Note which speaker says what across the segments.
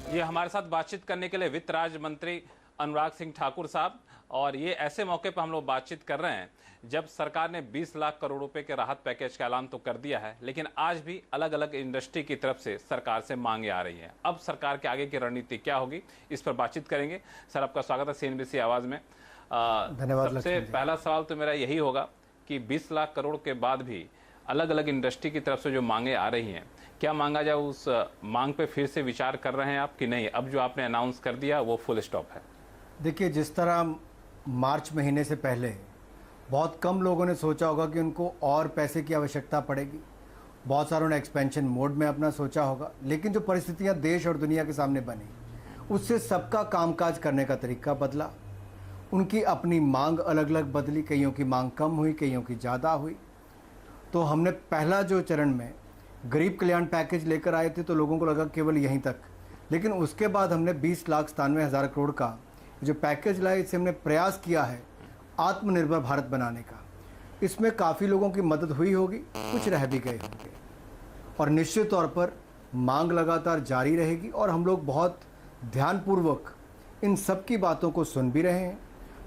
Speaker 1: ये हमारे साथ बातचीत करने के लिए वित्त राज्य मंत्री अनुराग सिंह ठाकुर साहब, और ये ऐसे मौके पर हम लोग बातचीत कर रहे हैं जब सरकार ने 20 लाख करोड़ रुपए के राहत पैकेज का ऐलान तो कर दिया है, लेकिन आज भी अलग अलग इंडस्ट्री की तरफ से सरकार से मांगे आ रही हैं। अब सरकार के आगे की रणनीति क्या होगी, इस पर बातचीत करेंगे। सर, आपका स्वागत है सीएनबीसी आवाज में।
Speaker 2: धन्यवाद।
Speaker 1: सबसे पहला सवाल तो मेरा यही होगा कि 20 लाख करोड़ के बाद भी अलग अलग इंडस्ट्री की तरफ से जो मांगे आ रही हैं, क्या मांगा जाए उस मांग पे फिर से विचार कर रहे हैं आप कि नहीं, अब जो आपने अनाउंस कर दिया वो फुल स्टॉप है?
Speaker 2: देखिए, जिस तरह मार्च महीने से पहले बहुत कम लोगों ने सोचा होगा कि उनको और पैसे की आवश्यकता पड़ेगी, बहुत सारों ने एक्सपेंशन मोड में अपना सोचा होगा, लेकिन जो परिस्थितियां देश और दुनिया के सामने बनी उससे सबका कामकाज करने का तरीका बदला, उनकी अपनी मांग अलग अलग बदली, कईयों की मांग कम हुई, कईयों की ज़्यादा हुई। तो हमने पहला जो चरण में गरीब कल्याण पैकेज लेकर आए थे तो लोगों को लगा केवल यहीं तक, लेकिन उसके बाद हमने 20,97,000 करोड़ का जो पैकेज लाए, इससे हमने प्रयास किया है आत्मनिर्भर भारत बनाने का। इसमें काफ़ी लोगों की मदद हुई होगी, कुछ रह भी गए होंगे, और निश्चित तौर पर मांग लगातार जारी रहेगी और हम लोग बहुत ध्यानपूर्वक इन सब की बातों को सुन भी रहे हैं।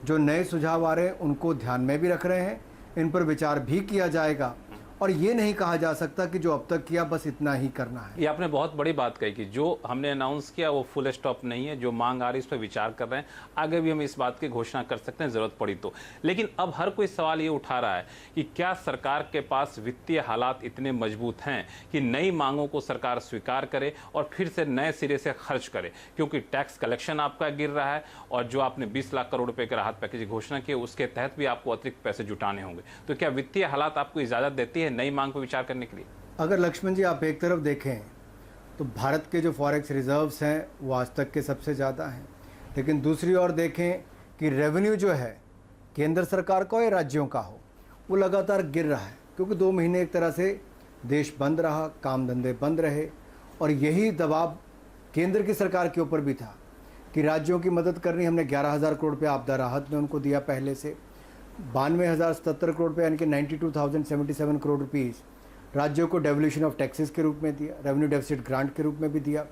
Speaker 2: जो नए सुझाव आ रहे हैं उनको ध्यान में भी रख रहे हैं, इन पर विचार भी किया जाएगा, और ये नहीं कहा जा सकता कि जो अब तक किया बस इतना ही करना है।
Speaker 1: ये आपने बहुत बड़ी बात कही कि जो हमने अनाउंस किया वो फुल स्टॉप नहीं है, जो मांग आ रही है इस पर विचार कर रहे हैं, आगे भी हम इस बात की घोषणा कर सकते हैं ज़रूरत पड़ी तो। लेकिन अब हर कोई सवाल ये उठा रहा है कि क्या सरकार के पास वित्तीय हालात इतने मजबूत हैं कि नई मांगों को सरकार स्वीकार करे और फिर से नए सिरे से खर्च करे, क्योंकि टैक्स कलेक्शन आपका गिर रहा है और जो आपने 20 लाख करोड़ रुपए के राहत पैकेज की घोषणा की उसके तहत भी आपको अतिरिक्त पैसे जुटाने होंगे। तो क्या वित्तीय हालात आपको इजाज़त देती है नई मांग पर विचार करने के लिए?
Speaker 2: अगर लक्ष्मण जी आप एक तरफ देखें तो भारत के जो फॉरेक्स रिजर्व्स हैं वो आज तक के सबसे ज़्यादा हैं, लेकिन दूसरी ओर देखें कि रेवेन्यू जो है केंद्र सरकार का हो या राज्यों का हो वो लगातार गिर रहा है, क्योंकि 2 महीने एक तरह से देश बंद रहा, काम धंधे बंद रहे, और यही दबाव केंद्र की सरकार के ऊपर भी था कि राज्यों की मदद करनी। हमने 11,000 करोड़ रुपये आपदा राहत में उनको दिया, पहले से 92,077 करोड़ रुपये यानी कि 92,077 करोड़ रुपीज़ राज्यों को डेवल्यूशन ऑफ टैक्सेस के रूप में दिया, रेवेन्यू डेफिसिट ग्रांट के रूप में भी दिया।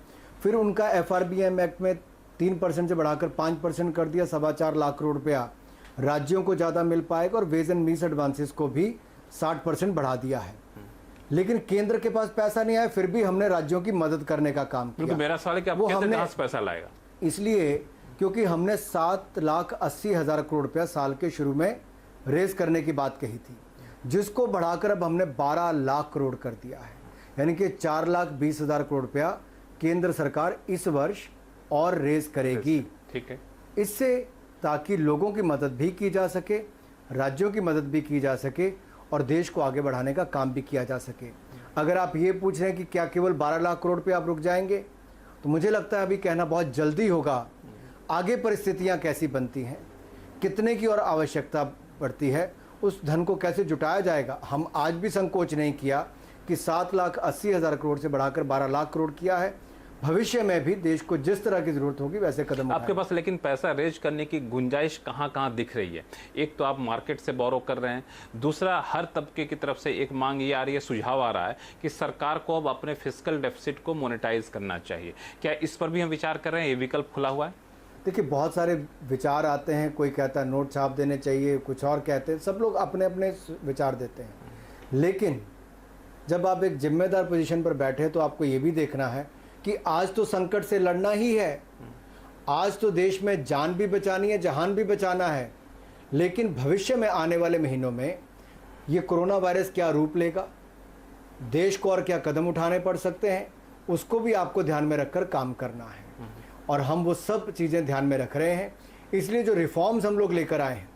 Speaker 2: फिर उनका FRBM एक्ट में 3% से बढ़ाकर 5% कर दिया, 4.25 लाख करोड़ रुपया राज्यों को ज़्यादा मिल पाएगा, और वेज एंड मील्स एडवांसेस को भी 60% बढ़ा दिया है। लेकिन केंद्र के पास पैसा नहीं आया, फिर भी हमने राज्यों की मदद करने का काम किया।
Speaker 1: मेरा सवाल है कि
Speaker 2: वो
Speaker 1: केंद्र
Speaker 2: हमने
Speaker 1: कहाँ से पैसा लाएगा?
Speaker 2: इसलिए क्योंकि हमने 7,80,000 करोड़ रुपया साल के शुरू में रेज करने की बात कही थी, जिसको बढ़ाकर अब हमने 12 लाख करोड़ कर दिया है, यानी कि 4,20,000 करोड़ रुपया केंद्र सरकार इस वर्ष और रेज करेगी।
Speaker 1: ठीक है,
Speaker 2: इससे ताकि लोगों की मदद भी की जा सके, राज्यों की मदद भी की जा सके, और देश को आगे बढ़ाने का काम भी किया जा सके। अगर आप ये पूछ रहे हैं कि क्या केवल 12 लाख करोड़ पे आप रुक जाएंगे, तो मुझे लगता है अभी कहना बहुत जल्दी होगा। आगे परिस्थितियाँ कैसी बनती हैं, कितने की और आवश्यकता पड़ती है, उस धन को कैसे जुटाया जाएगा, हम आज भी संकोच नहीं किया कि 7,80,000 करोड़ से बढ़ाकर 12 लाख करोड़ किया है। भविष्य में भी देश को जिस तरह की जरूरत होगी वैसे कदम
Speaker 1: आपके पास लेकिन पैसा रेज करने की गुंजाइश कहाँ कहाँ दिख रही है? एक तो आप मार्केट से बोरो कर रहे हैं, दूसरा हर तबके की तरफ से एक मांग ये आ रही है, सुझाव आ रहा है कि सरकार को अब अपने फिस्कल डेफिसिट को मोनेटाइज करना चाहिए। क्या इस पर भी हम विचार कर रहे हैं? ये विकल्प खुला हुआ है?
Speaker 2: देखिए, बहुत सारे विचार आते हैं, कोई कहता है नोट छाप देने चाहिए, कुछ और कहते हैं, सब लोग अपने अपने विचार देते हैं। लेकिन जब आप एक जिम्मेदार पोजीशन पर बैठे तो आपको ये भी देखना है कि आज तो संकट से लड़ना ही है, आज तो देश में जान भी बचानी है, जहान भी बचाना है, लेकिन भविष्य में आने वाले महीनों में ये कोरोना वायरस क्या रूप लेगा, देश को और क्या कदम उठाने पड़ सकते हैं, उसको भी आपको ध्यान में रखकर काम करना है, और हम वो सब चीज़ें ध्यान में रख रहे हैं। इसलिए जो रिफॉर्म्स हम लोग लेकर आए हैं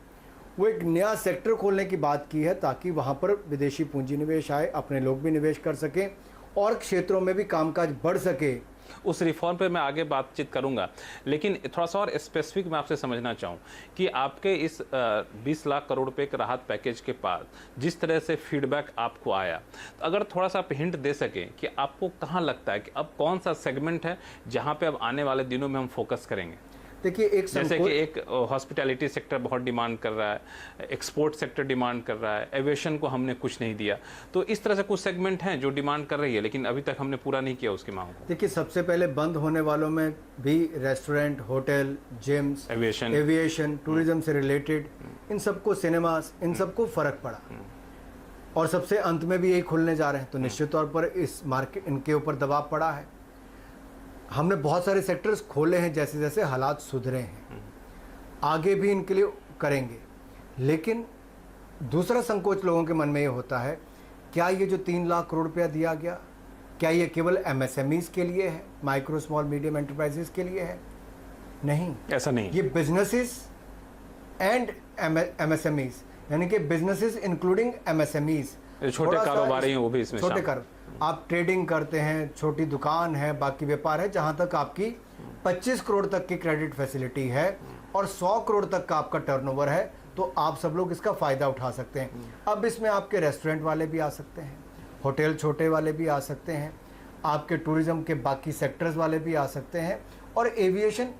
Speaker 2: वो एक नया सेक्टर खोलने की बात की है, ताकि वहाँ पर विदेशी पूंजी निवेश आए, अपने लोग भी निवेश कर सकें और क्षेत्रों में भी कामकाज बढ़ सके।
Speaker 1: उस रिफॉर्म पे मैं आगे बातचीत करूंगा, लेकिन थोड़ा सा और स्पेसिफिक मैं आपसे समझना चाहूँ कि आपके इस 20 लाख करोड़ रुपए के राहत पैकेज के बाद जिस तरह से फीडबैक आपको आया, तो अगर थोड़ा सा आप हिंट दे सकें कि आपको कहाँ लगता है कि अब कौन सा सेगमेंट है जहाँ पे अब आने वाले दिनों में हम फोकस करेंगे?
Speaker 2: देखिए एक
Speaker 1: जैसे कि एक हॉस्पिटैलिटी सेक्टर बहुत डिमांड कर रहा है, एक्सपोर्ट सेक्टर डिमांड कर रहा है, एविएशन को हमने कुछ नहीं दिया, तो इस तरह से कुछ सेगमेंट हैं जो डिमांड कर रही है, लेकिन अभी तक हमने पूरा नहीं किया उसकी मांग को।
Speaker 2: देखिए सबसे पहले बंद होने वालों में भी restaurant, hotel, gyms, aviation, tourism से रिलेटेड, इन सबको, सिनेमास, इन सबको फर्क पड़ा और सबसे अंत में भी यही खुलने जा रहे हैं, तो निश्चित तौर पर इस मार्केट, इनके ऊपर दबाव पड़ा है। हमने बहुत सारे सेक्टर्स खोले हैं जैसे जैसे हालात सुधरे हैं, आगे भी इनके लिए करेंगे। लेकिन दूसरा संकोच लोगों के मन में ये होता है, क्या ये जो 3 लाख करोड़ रुपया दिया गया, क्या ये केवल एमएसएमईज के लिए है, माइक्रो स्मॉल मीडियम एंटरप्राइजेस के लिए है? नहीं,
Speaker 1: ऐसा नहीं।
Speaker 2: ये बिजनेसेस एंड एमएसएमईज, यानी कि बिजनेसेस इंक्लूडिंग एमएसएमईज,
Speaker 1: छोटे कारोबारी हैं वो भी इसमें
Speaker 2: छोटे कारोबार, आप ट्रेडिंग करते हैं, छोटी दुकान है, बाकी व्यापार है, जहां तक आपकी 25 करोड़ तक की क्रेडिट फैसिलिटी है और 100 करोड़ तक का आपका टर्नओवर है, तो आप सब लोग इसका फ़ायदा उठा सकते हैं। अब इसमें आपके रेस्टोरेंट वाले भी आ सकते हैं, होटल छोटे वाले भी आ सकते हैं, आपके टूरिज्म के बाकी सेक्टर्स वाले भी आ सकते हैं, और एविएशन,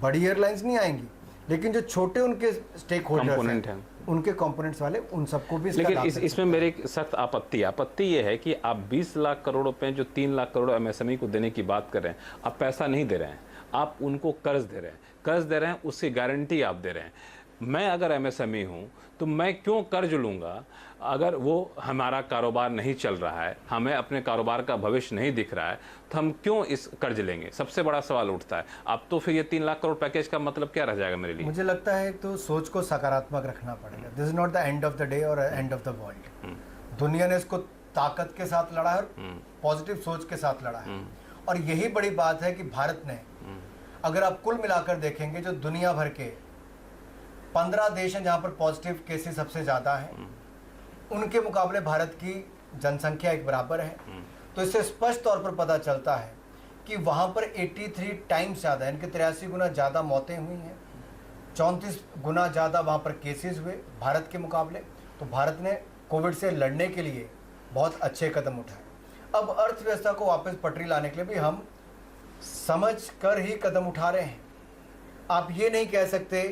Speaker 2: बड़ी एयरलाइंस नहीं आएंगी, लेकिन जो छोटे उनके स्टेक होल्डर्स हैं, उनके कंपोनेंट्स वाले, उन सबको भी
Speaker 1: लेकिन इसमें मेरी एक सख्त आपत्ति ये है कि आप 20 लाख करोड़ रुपए जो 3 लाख करोड़ एमएसएमई को देने की बात कर रहे हैं, आप पैसा नहीं दे रहे हैं, आप उनको कर्ज दे रहे हैं, उसकी गारंटी आप दे रहे हैं। मैं अगर एमएसएमई हूं तो मैं क्यों कर्ज लूंगा अगर वो हमारा कारोबार नहीं चल रहा है, हमें अपने कारोबार का भविष्य नहीं दिख रहा है, तो हम क्यों इस कर्ज लेंगे? सबसे बड़ा सवाल उठता है। अब तो फिर ये 3 लाख करोड़ पैकेज का मतलब क्या रह जाएगा मेरे लिए?
Speaker 2: मुझे लगता है तो सोच को सकारात्मक रखना पड़ेगा। This is not the end of the day और एंड ऑफ द वर्ल्ड। दुनिया ने इसको ताकत के साथ लड़ा है और पॉजिटिव सोच के साथ लड़ा है, और यही बड़ी बात है कि भारत ने, अगर आप कुल मिलाकर देखेंगे, जो दुनिया भर के 15 देश हैं जहां पर पॉजिटिव केसेस सबसे ज्यादा हैं, उनके मुकाबले भारत की जनसंख्या एक बराबर है, तो इससे स्पष्ट तौर पर पता चलता है कि वहां पर 83 टाइम्स ज़्यादा, यानी कि 83 गुना ज़्यादा मौतें हुई हैं, 34 गुना ज़्यादा वहां पर केसेस हुए भारत के मुकाबले। तो भारत ने कोविड से लड़ने के लिए बहुत अच्छे कदम उठाए। अब अर्थव्यवस्था को वापस पटरी लाने के लिए भी हम समझ कर ही कदम उठा रहे हैं। आप ये नहीं कह सकते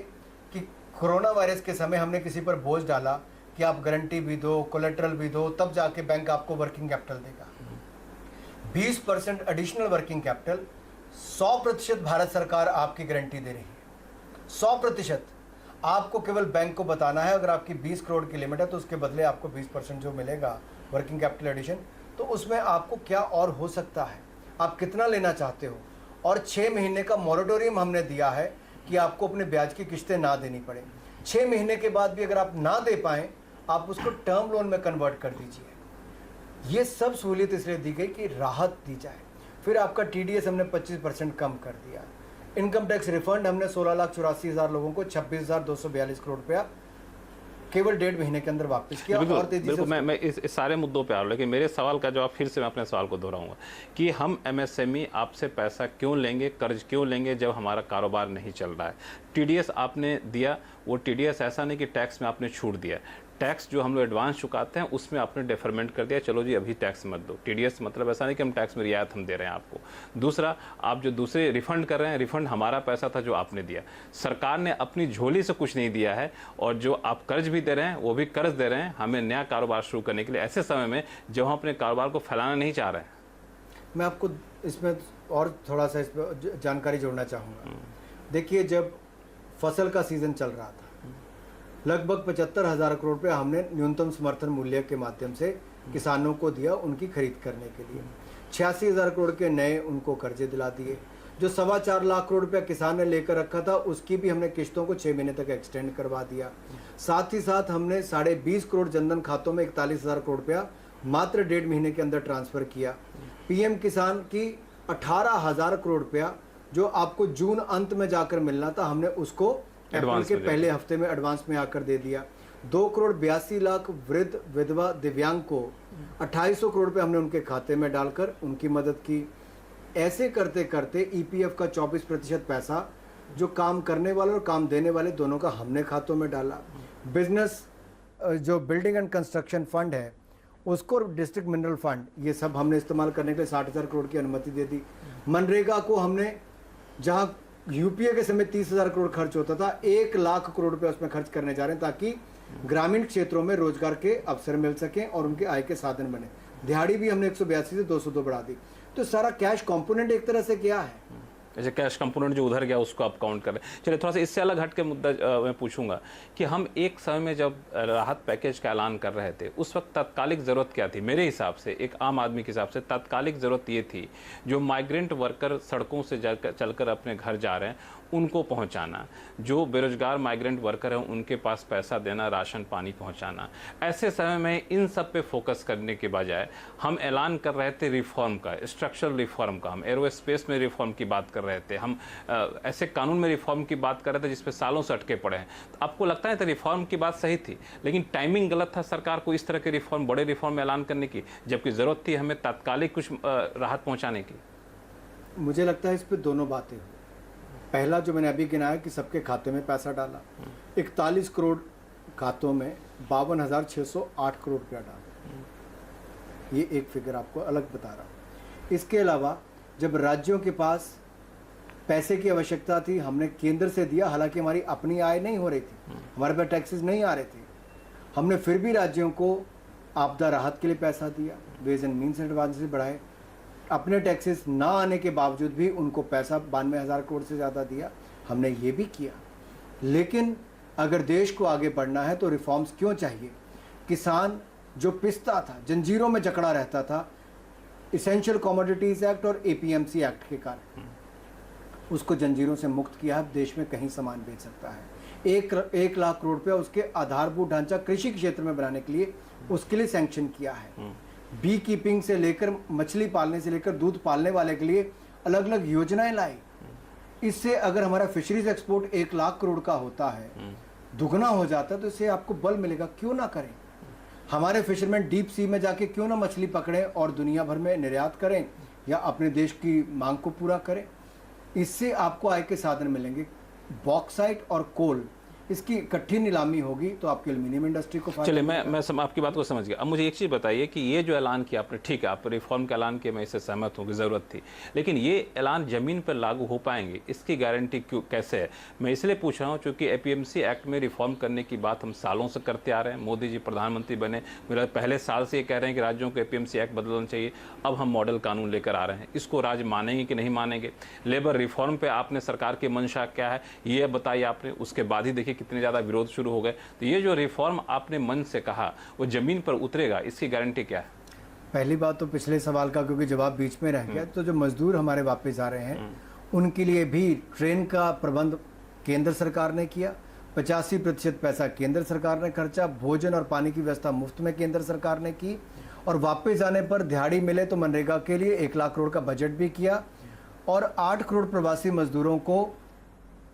Speaker 2: कि कोरोना वायरस के समय हमने किसी पर बोझ डाला कि आप गारंटी भी दो, कोलेट्रल भी दो, तब जाके बैंक आपको वर्किंग कैपिटल देगा। 20% एडिशनल वर्किंग कैपिटल, 100% भारत सरकार आपकी गारंटी दे रही है। 100% आपको केवल बैंक को बताना है, अगर आपकी 20 करोड़ की लिमिट है तो उसके बदले आपको 20% जो मिलेगा वर्किंग कैपिटल एडिशन, तो उसमें आपको क्या और हो सकता है, आप कितना लेना चाहते हो। और 6 महीने का मॉरेटोरियम हमने दिया है कि आपको अपने ब्याज की किस्तें ना देनी पड़े। 6 महीने के बाद भी अगर आप ना दे पाएँ, आप उसको टर्म लोन में कन्वर्ट कर दीजिए। ये सब सहूलियत इसलिए दी गई कि राहत दी जाए। फिर आपका टीडीएस हमने 25% कम कर दिया। इनकम टैक्स रिफंड हमने 16,84,000 लोगों को 26,242 करोड़ रुपया केवल 1.5 महीने के अंदर वापस किया।
Speaker 1: बिल्कुल,
Speaker 2: और तेजी से
Speaker 1: मैं इस सारे मुद्दों पे आ रहा हूँ, लेकिन मेरे सवाल का जवाब फिर से मैं अपने सवाल को दोहराऊंगा कि हम एमएसएमई आपसे पैसा क्यों लेंगे, कर्ज क्यों लेंगे जब हमारा कारोबार नहीं चल रहा है? टीडीएस आपने दिया, वो टीडीएस ऐसा नहीं कि टैक्स में आपने छूट दिया, टैक्स जो हम लोग एडवांस चुकाते हैं उसमें आपने डेफरमेंट कर दिया, चलो जी अभी टैक्स मत दो। टीडीएस मतलब ऐसा नहीं कि हम टैक्स में रियायत हम दे रहे हैं आपको। दूसरा, आप जो दूसरे रिफंड कर रहे हैं, रिफंड हमारा पैसा था जो आपने दिया। सरकार ने अपनी झोली से कुछ नहीं दिया है, और जो आप कर्ज भी दे रहे हैं वो भी कर्ज दे रहे हैं हमें नया कारोबार शुरू करने के लिए, ऐसे समय में जब हम अपने कारोबार को फैलाना नहीं चाह रहे हैं।
Speaker 2: मैं आपको इसमें और थोड़ा सा इस पर जानकारी जोड़ना चाहूँगा। देखिए, जब फसल का सीज़न चल रहा था, लगभग 75,000 करोड़ रुपये हमने न्यूनतम समर्थन मूल्य के माध्यम से किसानों को दिया उनकी खरीद करने के लिए। 86,000 करोड़ के नए उनको कर्जे दिला दिए। जो 4.25 लाख करोड़ रुपया किसान ने लेकर रखा था, उसकी भी हमने किस्तों को 6 महीने तक एक्सटेंड करवा दिया। साथ ही साथ हमने 20.5 करोड़ जनधन खातों में 41,000 करोड़ रुपया मात्र 1.5 महीने के अंदर ट्रांसफ़र किया। पीएम किसान की 18,000 करोड़ रुपया जो आपको जून अंत में जाकर मिलना था, हमने उसको अप्रैल के पहले हफ्ते में एडवांस में आकर दे दिया। 2 करोड़ 82 लाख वृद्ध, विधवा, दिव्यांग को 2800 करोड़ रुपए हमने उनके खाते में डालकर उनकी मदद की। ऐसे करते करते ईपीएफ का 24% पैसा जो काम करने वाले और काम देने वाले दोनों का हमने खातों में डाला। बिजनेस जो बिल्डिंग एंड कंस्ट्रक्शन फंड है उसको, डिस्ट्रिक्ट मिनरल फंड, ये सब हमने इस्तेमाल करने के लिए 60,000 करोड़ की अनुमति दे दी। मनरेगा को हमने, जहाँ यूपीए के समय 30,000 करोड़ खर्च होता था, 1 लाख करोड़ रुपए उसमें खर्च करने जा रहे हैं ताकि ग्रामीण क्षेत्रों में रोजगार के अवसर मिल सकें और उनके आय के साधन बने। दिहाड़ी भी हमने 182 से 202 बढ़ा दी। तो सारा कैश कंपोनेंट एक तरह से क्या है,
Speaker 1: जैसे कैश कंपोनेंट जो उधर गया उसको आप काउंट कर रहे हैं। चलिए थोड़ा सा इससे अलग हट के मुद्दा मैं पूछूंगा कि हम एक समय में जब राहत पैकेज का ऐलान कर रहे थे उस वक्त तात्कालिक ज़रूरत क्या थी? मेरे हिसाब से, एक आम आदमी के हिसाब से तात्कालिक ज़रूरत ये थी जो माइग्रेंट वर्कर सड़कों से चलकर अपने घर जा रहे हैं उनको पहुंचाना, जो बेरोजगार माइग्रेंट वर्कर हैं उनके पास पैसा देना, राशन पानी पहुंचाना। ऐसे समय में इन सब पे फोकस करने के बजाय हम ऐलान कर रहे थे रिफॉर्म का, स्ट्रक्चरल रिफॉर्म का, हम एरोस्पेस में रिफॉर्म की बात कर रहे थे, हम ऐसे कानून में रिफॉर्म की बात कर रहे थे जिसपे सालों से अटके पड़े हैं। तो आपको लगता है तो रिफॉर्म की बात सही थी, लेकिन टाइमिंग गलत था सरकार को इस तरह के रिफॉर्म, बड़े रिफॉर्म ऐलान करने की, जबकि ज़रूरत थी हमें तात्कालिक कुछ राहत पहुँचाने की?
Speaker 2: मुझे लगता है इस पर दोनों बातें। पहला जो मैंने अभी गिनाया कि सबके खाते में पैसा डाला, 41 करोड़ खातों में 52,608 करोड़ रुपया डाला, ये एक फिगर आपको अलग बता रहा हूँ। इसके अलावा जब राज्यों के पास पैसे की आवश्यकता थी हमने केंद्र से दिया, हालांकि हमारी अपनी आय नहीं हो रही थी, हमारे पास टैक्सेस नहीं आ रहे थे, हमने फिर भी राज्यों को आपदा राहत के लिए पैसा दिया, वेज एंड मीन्स एडवांसेस बढ़ाए, अपने टैक्सेस ना आने के बावजूद भी उनको पैसा 92,000 करोड़ से ज़्यादा दिया, हमने ये भी किया। लेकिन अगर देश को आगे बढ़ना है तो रिफॉर्म्स क्यों चाहिए? किसान जो पिसता था, जंजीरों में जकड़ा रहता था, इसेंशियल कमोडिटीज़ एक्ट और एपीएमसी एक्ट के कारण उसको जंजीरों से मुक्त किया है, देश में कहीं सामान बेच सकता है। 1 लाख करोड़ रुपया उसके आधारभूत ढांचा कृषि क्षेत्र में बनाने के लिए उसके लिए सैंक्शन किया है। बी कीपिंग से लेकर मछली पालने से लेकर दूध पालने वाले के लिए अलग अलग योजनाएं लाई। इससे अगर हमारा फिशरीज एक्सपोर्ट 1 लाख करोड़ का होता है, दुगना हो जाता है, तो इससे आपको बल मिलेगा, क्यों ना करें? हमारे फिशरमैन डीप सी में जाके क्यों ना मछली पकड़ें और दुनिया भर में निर्यात करें या अपने देश की मांग को पूरा करें? इससे आपको आय के साधन मिलेंगे। बॉक्साइट और कोल, इसकी इकट्ठी नीलामी होगी तो आपकी एल्यूमिनियम इंडस्ट्री को फायदा।
Speaker 1: चलिए मैं आपकी बात को समझ गया। अब मुझे एक चीज़ बताइए कि ये जो ऐलान किया आपने, ठीक है, आप रिफॉर्म का ऐलान किया, मैं इससे सहमत हूँ कि ज़रूरत थी, लेकिन ये ऐलान ज़मीन पर लागू हो पाएंगे इसकी गारंटी क्यों, कैसे है? मैं इसलिए पूछ रहा हूँ क्योंकि एपीएमसी एक्ट में रिफॉर्म करने की बात हम सालों से करते आ रहे हैं। मोदी जी प्रधानमंत्री बने, मेरा पहले साल से ये कह रहे हैं कि राज्यों को एपीएमसी एक्ट बदलना चाहिए। अब हम मॉडल कानून लेकर आ रहे हैं, इसको राज्य मानेंगे कि नहीं मानेंगे? लेबर रिफॉर्म पर आपने सरकार की मंशा क्या है ये बताइए आपने, उसके बाद ही देखिए कितने ज़्यादा विरोध शुरू हो गए। तो ये जो रिफॉर्म आपने मन से कहा वो जमीन पर उतरेगा, इसकी गारंटी क्या है?
Speaker 2: पहली बात तो पिछले सवाल का क्योंकि जवाब बीच में रह गया, तो जो मजदूर हमारे वापस आ रहे हैं उनके लिए भी ट्रेन का प्रबंध केंद्र सरकार ने किया, 85% पैसा केंद्र सरकार ने खर्चा, भोजन और पानी की व्यवस्था मुफ्त में केंद्र सरकार ने की, और वापस आने पर दिहाड़ी मिले तो मनरेगा के लिए 1 लाख करोड़ का बजट भी किया, और 8 करोड़ प्रवासी मजदूरों को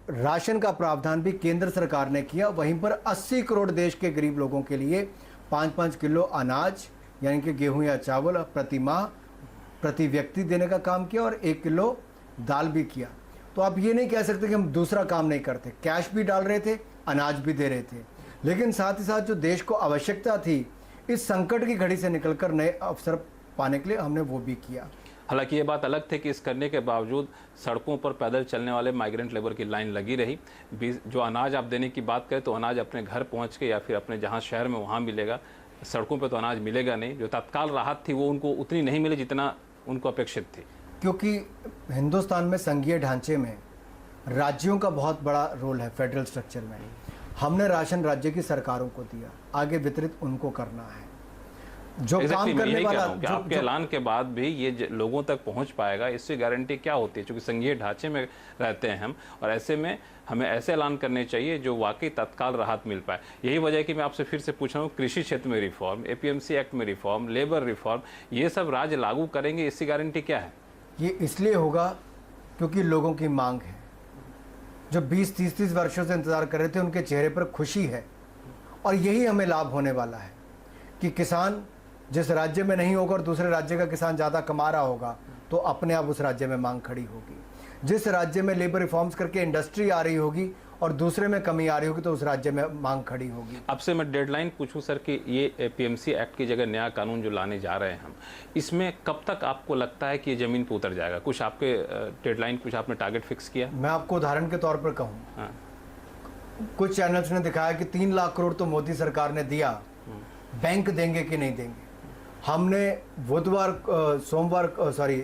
Speaker 2: राशन का प्रावधान भी केंद्र सरकार ने किया। वहीं पर 80 करोड़ देश के गरीब लोगों के लिए 5-5 किलो अनाज यानी कि गेहूं या चावल प्रति माह प्रति व्यक्ति देने का काम किया, और 1 किलो दाल भी किया। तो आप ये नहीं कह सकते कि हम दूसरा काम नहीं करते, कैश भी डाल रहे थे, अनाज भी दे रहे थे, लेकिन साथ ही साथ जो देश को आवश्यकता थी इस संकट की घड़ी से निकलकर नए अवसर पाने के लिए हमने वो भी किया।
Speaker 1: हालांकि ये बात अलग थी कि इस करने के बावजूद सड़कों पर पैदल चलने वाले माइग्रेंट लेबर की लाइन लगी रही। जो अनाज आप देने की बात करें तो अनाज अपने घर पहुंच के या फिर अपने जहां शहर में वहां मिलेगा, सड़कों पर तो अनाज मिलेगा नहीं। जो तत्काल राहत थी वो उनको उतनी नहीं मिली जितना उनको अपेक्षित थी,
Speaker 2: क्योंकि हिंदुस्तान में संघीय ढांचे में राज्यों का बहुत बड़ा रोल है। फेडरल स्ट्रक्चर में हमने राशन राज्य की सरकारों को दिया, आगे वितरित उनको करना है। जो काम करने वाला
Speaker 1: आपके ऐलान के बाद भी ये लोगों तक पहुंच पाएगा, इससे गारंटी क्या होती है? क्योंकि संघीय ढांचे में रहते हैं हम, और ऐसे में हमें ऐसे ऐलान करने चाहिए जो वाकई तत्काल राहत मिल पाए। यही वजह है कि मैं आपसे फिर से पूछ रहा हूँ, कृषि क्षेत्र में रिफॉर्म, एपीएमसी एक्ट में रिफॉर्म, लेबर रिफॉर्म, ये सब राज्य लागू करेंगे, इसकी गारंटी क्या है?
Speaker 2: ये इसलिए होगा क्योंकि लोगों की मांग है। जो 20-30 वर्षों से इंतजार कर रहे थे उनके चेहरे पर खुशी है, और यही हमें लाभ होने वाला है कि किसान जिस राज्य में नहीं होगा और दूसरे राज्य का किसान ज़्यादा कमा रहा होगा तो अपने आप उस राज्य में मांग खड़ी होगी। जिस राज्य में लेबर रिफॉर्म्स करके इंडस्ट्री आ रही होगी और दूसरे में कमी आ रही होगी तो उस राज्य में मांग खड़ी होगी।
Speaker 1: आपसे मैं डेडलाइन पूछूं सर कि ये पीएमसी एक्ट की जगह नया कानून जो लाने जा रहे हैं हम, इसमें कब तक आपको लगता है कि ये ज़मीन पर उतर जाएगा? कुछ आपके डेडलाइन, कुछ आपने टारगेट फिक्स किया?
Speaker 2: मैं आपको उदाहरण के तौर पर कहूँ,
Speaker 1: हाँ।
Speaker 2: कुछ चैनल्स ने दिखाया कि 3 लाख करोड़ तो मोदी सरकार ने दिया, बैंक देंगे कि नहीं देंगे। हमने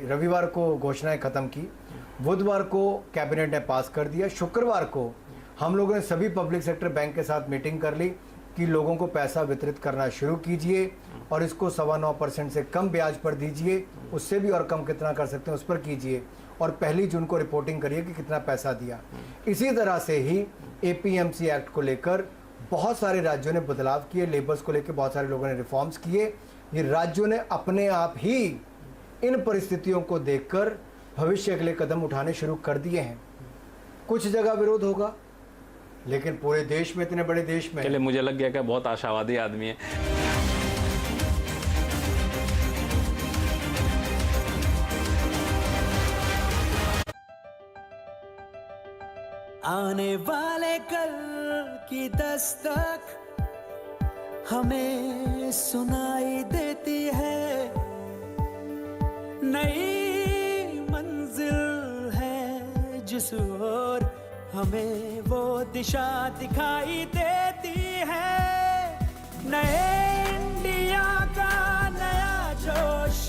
Speaker 2: रविवार को घोषणाएं खत्म की, बुधवार को कैबिनेट ने पास कर दिया, शुक्रवार को हम लोगों ने सभी पब्लिक सेक्टर बैंक के साथ मीटिंग कर ली कि लोगों को पैसा वितरित करना शुरू कीजिए और इसको 9.25% से कम ब्याज पर दीजिए, उससे भी और कम कितना कर सकते हैं उस पर कीजिए, और 1 जून को रिपोर्टिंग करिए कि कितना पैसा दिया। इसी तरह से ही एपीएमसी एक्ट को लेकर बहुत सारे राज्यों ने बदलाव किए, लेबर्स को लेकर बहुत सारे लोगों ने रिफॉर्म्स किए। ये राज्यों ने अपने आप ही इन परिस्थितियों को देखकर भविष्य के लिए कदम उठाने शुरू कर दिए हैं। कुछ जगह विरोध होगा, लेकिन पूरे देश में, इतने बड़े देश में,
Speaker 1: चलिए मुझे लग गया कि बहुत आशावादी आदमी है।
Speaker 3: आने वाले कल की दस्तक हमें सुनाई देती है, नई मंजिल है जिस ओर हमें वो दिशा दिखाई देती है। नए इंडिया का नया जोश,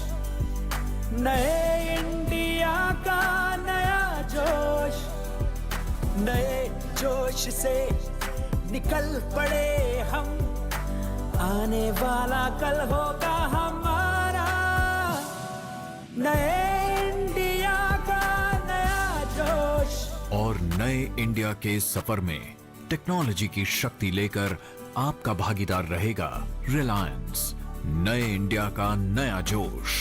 Speaker 3: नए इंडिया का नया जोश, नए जोश से निकल पड़े हम, आने वाला कल होगा हमारा, नए इंडिया का नया जोश।
Speaker 4: और नए इंडिया के सफर में टेक्नोलॉजी की शक्ति लेकर आपका भागीदार रहेगा रिलायंस। नए इंडिया का नया जोश।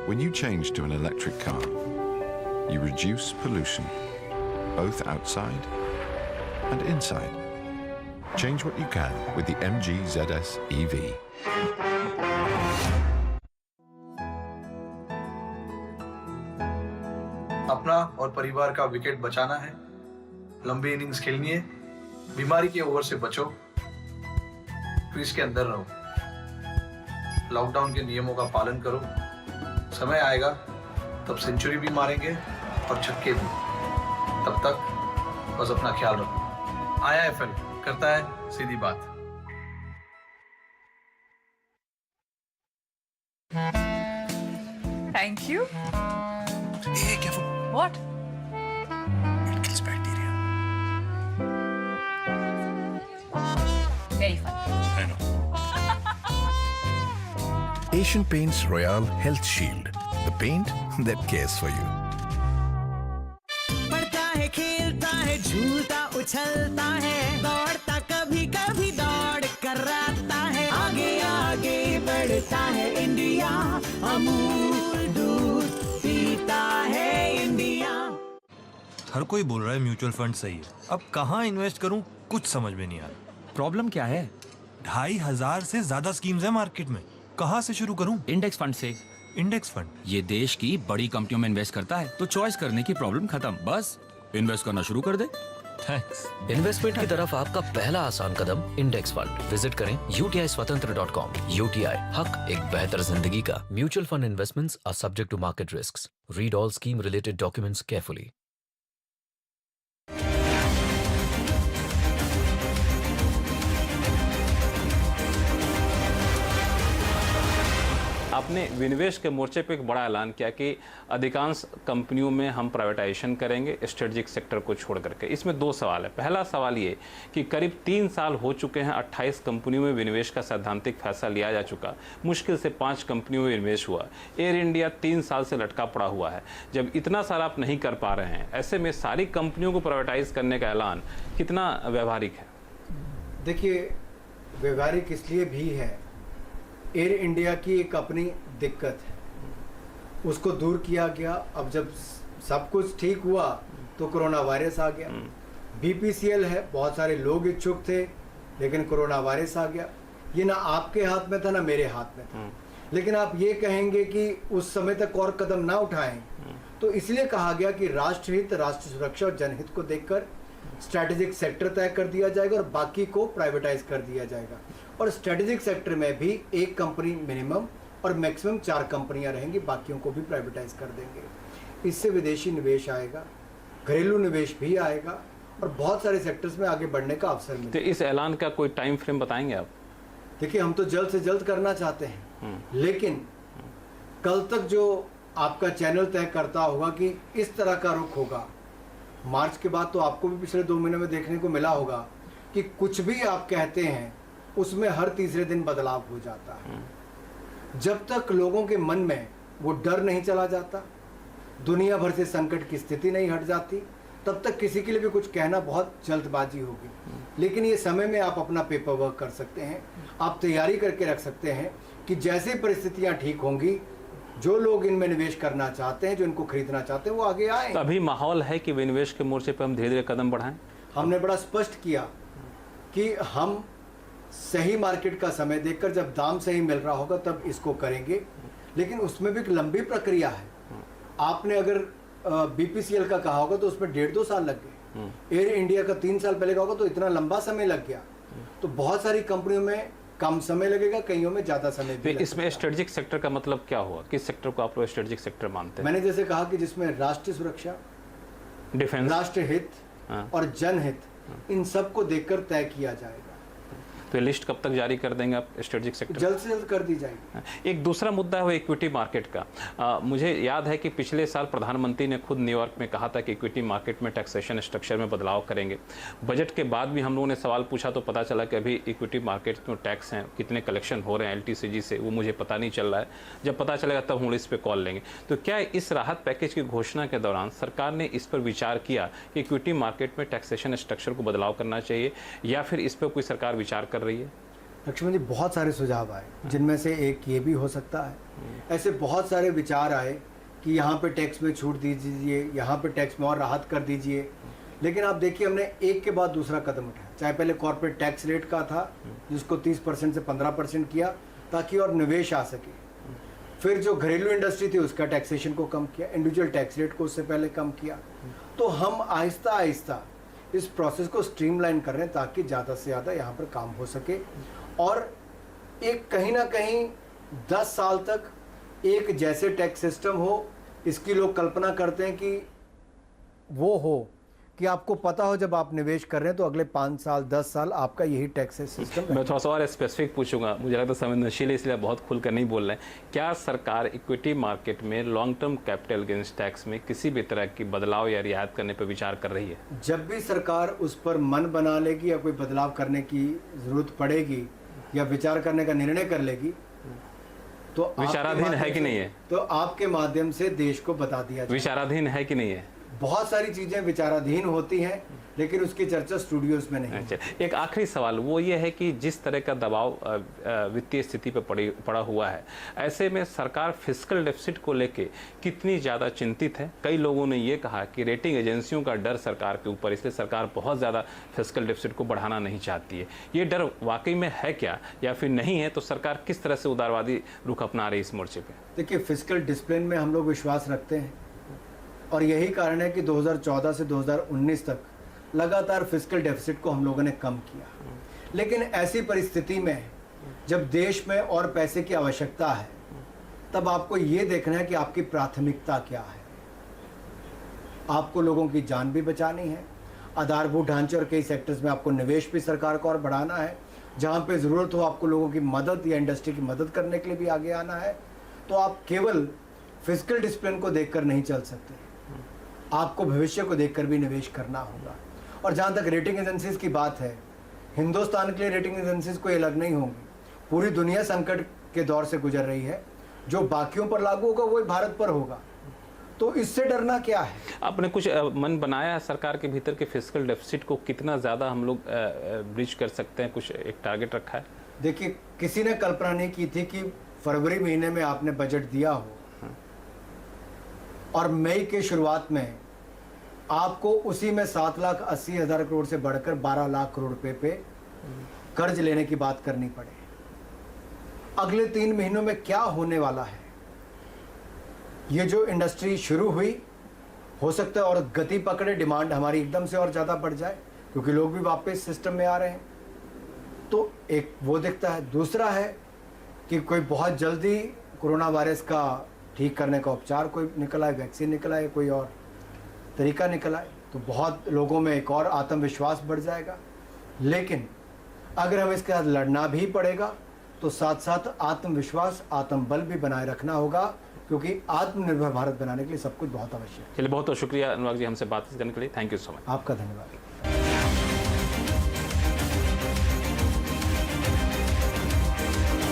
Speaker 5: When you change to an electric car, you reduce pollution, both outside and inside. Change what you can with the MG ZS EV.
Speaker 6: अपना और परिवार का विकेट बचाना है, लंबी इनिंग्स खेलनी है, बीमारी के ओवर से बचो, क्रीज के अंदर रहो, लॉकडाउन के नियमों का पालन करो, समय आएगा तब सेंचुरी भी मारेंगे और छक्के भी। तब तक बस अपना ख्याल रखो। IIFL करता है सीधी बात।
Speaker 7: Thank you.
Speaker 4: Hey, careful.
Speaker 7: What?
Speaker 4: It kills bacteria.
Speaker 7: Very funny.
Speaker 4: I know. Asian Paints Royale Health Shield. The paint that cares for you.
Speaker 3: पढ़ता है, खेलता है, झूलता उछलता है, दौड़ता कभी कभी दौड़ कराता है, आगे आगे बढ़ता है इंडिया, अमूल दूध पीता है इंडिया।
Speaker 8: हर कोई बोल रहा है म्यूचुअल फंड सही है, अब कहाँ इन्वेस्ट करूं कुछ समझ में नहीं आ रहा।
Speaker 9: प्रॉब्लम क्या है?
Speaker 8: 2500 से ज्यादा स्कीम्स हैं मार्केट में, कहाँ से शुरू करूं?
Speaker 9: इंडेक्स फंड से।
Speaker 8: इंडेक्स फंड
Speaker 9: ये देश की बड़ी कंपनियों में इन्वेस्ट करता है, तो चॉइस करने की प्रॉब्लम खत्म। बस इन्वेस्ट करना शुरू कर दे।
Speaker 8: थैंक्स।
Speaker 10: इन्वेस्टमेंट की तरफ आपका पहला आसान कदम इंडेक्स फंड। विजिट करें UTIswatantra.com। UTI हक एक बेहतर जिंदगी का। Mutual fund investments are subject to market risks. Read all scheme related documents carefully.
Speaker 1: आपने विनिवेश के मोर्चे पे एक बड़ा ऐलान किया कि अधिकांश कंपनियों में हम प्राइवेटाइजेशन करेंगे स्ट्रेटेजिक सेक्टर को छोड़ करके। इसमें 2 सवाल है। पहला सवाल ये कि करीब 3 साल हो चुके हैं, 28 कंपनियों में विनिवेश का सैद्धांतिक फैसला लिया जा चुका, मुश्किल से 5 कंपनियों में निवेश हुआ। एयर इंडिया 3 साल से लटका पड़ा हुआ है। जब इतना सारा आप नहीं कर पा रहे हैं, ऐसे में सारी कंपनियों को प्राइवेटाइज करने का ऐलान कितना व्यवहारिक है?
Speaker 2: देखिए, व्यवहारिक इसलिए भी है, एयर इंडिया की एक अपनी दिक्कत है, उसको दूर किया गया। अब जब सब कुछ ठीक हुआ तो कोरोना वायरस आ गया। BPCL है, बहुत सारे लोग इच्छुक थे, लेकिन कोरोना वायरस आ गया। ये ना आपके हाथ में था ना मेरे हाथ में था। लेकिन आप ये कहेंगे कि उस समय तक और कदम ना उठाएं तो इसलिए कहा गया कि राष्ट्रहित, राष्ट्र सुरक्षा और जनहित को देखकर स्ट्रैटेजिक सेक्टर तय कर दिया जाएगा और बाकी को प्राइवेटाइज कर दिया जाएगा। और स्ट्रैटेजिक सेक्टर में भी एक कंपनी मिनिमम और मैक्सिमम 4 कंपनियां रहेंगी, बाकियों को भी प्राइवेटाइज कर देंगे। इससे विदेशी निवेश आएगा, घरेलू निवेश भी आएगा और बहुत सारे सेक्टर्स में आगे बढ़ने का अवसर मिलेगा।
Speaker 1: तो इस ऐलान का कोई टाइम फ्रेम बताएंगे आप?
Speaker 2: देखिए, हम तो जल्द से जल्द करना चाहते हैं, लेकिन कल तक जो आपका चैनल तय करता होगा कि इस तरह का रुख होगा। मार्च के बाद तो आपको भी पिछले 2 महीने में देखने को मिला होगा कि कुछ भी आप कहते हैं उसमें हर तीसरे दिन बदलाव हो जाता है। जब तक लोगों के मन में वो डर नहीं चला जाता, दुनिया भर से संकट की स्थिति नहीं हट जाती, तब तक किसी के लिए भी कुछ कहना बहुत जल्दबाजी होगी। लेकिन ये समय में आप अपना पेपर वर्क कर सकते हैं, आप तैयारी करके रख सकते हैं कि जैसे परिस्थितियां ठीक होंगी, जो लोग इनमें निवेश करना चाहते हैं, जो इनको खरीदना चाहते हैं, वो आगे आए।
Speaker 1: तो अभी माहौल है कि विनिवेश के मोर्चे पर हम धीरे धीरे कदम बढ़ाएं?
Speaker 2: हमने बड़ा स्पष्ट किया कि हम सही मार्केट का समय देखकर, जब दाम सही मिल रहा होगा तब इसको करेंगे, लेकिन उसमें भी एक लंबी प्रक्रिया है। आपने अगर BPCL का कहा होगा तो उसमें 1.5-2 साल लग गए। एयर इंडिया का 3 साल पहले का होगा तो इतना लंबा समय लग गया। तो बहुत सारी कंपनियों में कम समय लगेगा, कईयों में ज्यादा समय भी।
Speaker 1: इसमें स्ट्रेटेजिक सेक्टर का मतलब क्या हुआ? किस सेक्टर को आप लोग स्ट्रेटेजिक सेक्टर मानते हैं?
Speaker 2: मैंने जैसे कहा कि जिसमें राष्ट्रीय सुरक्षा,
Speaker 1: डिफेंस,
Speaker 2: राष्ट्रहित और जनहित, इन सब को देखकर तय किया जाएगा।
Speaker 1: तो लिस्ट कब तक जारी कर देंगे आप स्ट्रेटेजिक सेक्टर?
Speaker 2: जल्द से जल्द कर दी जाएगी।
Speaker 1: एक दूसरा मुद्दा है वो इक्विटी मार्केट का। मुझे याद है कि पिछले साल प्रधानमंत्री ने खुद न्यूयॉर्क में कहा था कि इक्विटी मार्केट में टैक्सेशन स्ट्रक्चर में बदलाव करेंगे। बजट के बाद भी हम लोगों ने सवाल पूछा तो पता चला कि अभी इक्विटी मार्केट में टैक्स हैं, कितने कलेक्शन हो रहे हैं LTCG से, वो मुझे पता नहीं चल रहा है। जब पता चलेगा तब हम इस पर कॉल लेंगे। तो क्या इस राहत पैकेज की घोषणा के दौरान सरकार ने इस पर विचार किया कि इक्विटी मार्केट में टैक्सेशन स्ट्रक्चर को बदलाव करना चाहिए, या फिर इस पर कोई सरकार विचार कर रही है?
Speaker 2: लक्ष्मण जी, बहुत सारे सुझाव आए, जिनमें से एक ये भी हो सकता है। ऐसे बहुत सारे विचार आए कि यहाँ पे टैक्स में छूट दीजिए, यहाँ पे टैक्स में और राहत कर दीजिए। लेकिन आप देखिए, हमने एक के बाद दूसरा कदम उठाया। चाहे पहले कॉर्पोरेट टैक्स रेट का था, जिसको 30% से 15% किया ताकि और निवेश आ सके। फिर जो घरेलू इंडस्ट्री थी उसका टैक्सेशन को कम किया, इंडिविजुअल टैक्स रेट को उससे पहले कम किया। तो हम आहिस्ता आहिस्ता इस प्रोसेस को स्ट्रीमलाइन कर रहे हैं ताकि ज़्यादा से ज़्यादा यहाँ पर काम हो सके। और एक कहीं ना कहीं 10 साल तक एक जैसे टैक्स सिस्टम हो, इसकी लोग कल्पना करते हैं कि वो हो कि आपको पता हो जब आप निवेश कर रहे हैं तो अगले 5 साल 10 साल आपका यही टैक्स सिस्टम है।
Speaker 1: मैं थोड़ा सा और स्पेसिफिक पूछूंगा, मुझे लगता है संवेदनशील है इसलिए बहुत खुलकर नहीं बोल रहे हैं। क्या सरकार इक्विटी मार्केट में long term capital gains tax में किसी भी तरह की बदलाव या रियायत करने पर विचार कर रही है?
Speaker 2: जब भी सरकार उस पर मन बना लेगी या कोई बदलाव करने की जरूरत पड़ेगी या विचार करने का निर्णय कर लेगी तो
Speaker 1: विचाराधीन है कि नहीं है?
Speaker 2: तो आपके माध्यम से देश को बता दिया जाए।
Speaker 1: विचाराधीन है कि नहीं है?
Speaker 2: बहुत सारी चीजें विचाराधीन होती हैं, लेकिन उसकी चर्चा स्टूडियोज में नहीं।
Speaker 1: अच्छा, एक आखिरी सवाल वो ये है कि जिस तरह का दबाव वित्तीय स्थिति पर पड़ा हुआ है, ऐसे में सरकार फिस्कल डेफिसिट को लेके कितनी ज़्यादा चिंतित है? कई लोगों ने ये कहा कि रेटिंग एजेंसियों का डर सरकार के ऊपर, इसलिए सरकार बहुत ज़्यादा फिस्कल डेफिसिट को बढ़ाना नहीं चाहती है। ये डर वाकई में है क्या, या फिर नहीं है तो सरकार किस तरह से उदारवादी रुख अपना रही इस मोर्चे पर?
Speaker 2: देखिए, फिस्कल डिसिप्लिन में हम लोग विश्वास रखते हैं और यही कारण है कि 2014 से 2019 तक लगातार फिस्कल डेफिसिट को हम लोगों ने कम किया। लेकिन ऐसी परिस्थिति में जब देश में और पैसे की आवश्यकता है, तब आपको ये देखना है कि आपकी प्राथमिकता क्या है। आपको लोगों की जान भी बचानी है, आधारभूत ढांचे और कई सेक्टर्स में आपको निवेश भी सरकार को और बढ़ाना है। जहाँ पे ज़रूरत हो आपको लोगों की मदद या इंडस्ट्री की मदद करने के लिए भी आगे आना है। तो आप केवल फिस्कल डिसिप्लिन को देखकर नहीं चल सकते, आपको भविष्य को देखकर भी निवेश करना होगा। और जहाँ तक रेटिंग एजेंसीज की बात है, हिंदुस्तान के लिए रेटिंग एजेंसीज कोई अलग नहीं होंगी। पूरी दुनिया संकट के दौर से गुजर रही है, जो बाकियों पर लागू होगा वही भारत पर होगा। तो इससे डरना क्या है?
Speaker 1: आपने कुछ मन बनाया है सरकार के भीतर के फिस्कल डेफिसिट को कितना ज़्यादा हम लोग ब्रिज कर सकते हैं? कुछ एक टारगेट रखा है?
Speaker 2: देखिए, किसी ने कल्पना नहीं की थी कि फरवरी महीने में आपने बजट दिया हो और मई के शुरुआत में आपको उसी में 7,80,000 करोड़ से बढ़कर 12 लाख करोड़ रुपए पे कर्ज लेने की बात करनी पड़े। अगले 3 महीनों में क्या होने वाला है ये जो इंडस्ट्री शुरू हुई, हो सकता है और गति पकड़े, डिमांड हमारी एकदम से और ज़्यादा बढ़ जाए क्योंकि लोग भी वापस सिस्टम में आ रहे हैं। तो एक वो दिखता है। दूसरा है कि कोई बहुत जल्दी कोरोना वायरस का ठीक करने का उपचार कोई निकल आए, वैक्सीन निकल आए, कोई और तरीका निकल आए, तो बहुत लोगों में एक और आत्मविश्वास बढ़ जाएगा। लेकिन अगर हमें इसके साथ लड़ना भी पड़ेगा तो साथ साथ आत्मविश्वास, आत्मबल भी बनाए रखना होगा क्योंकि आत्मनिर्भर भारत बनाने के लिए सब कुछ बहुत आवश्यक है।
Speaker 1: चलिए, बहुत बहुत शुक्रिया अनुराग जी हमसे बातचीत करने के लिए। Thank you so much.
Speaker 2: आपका धन्यवाद।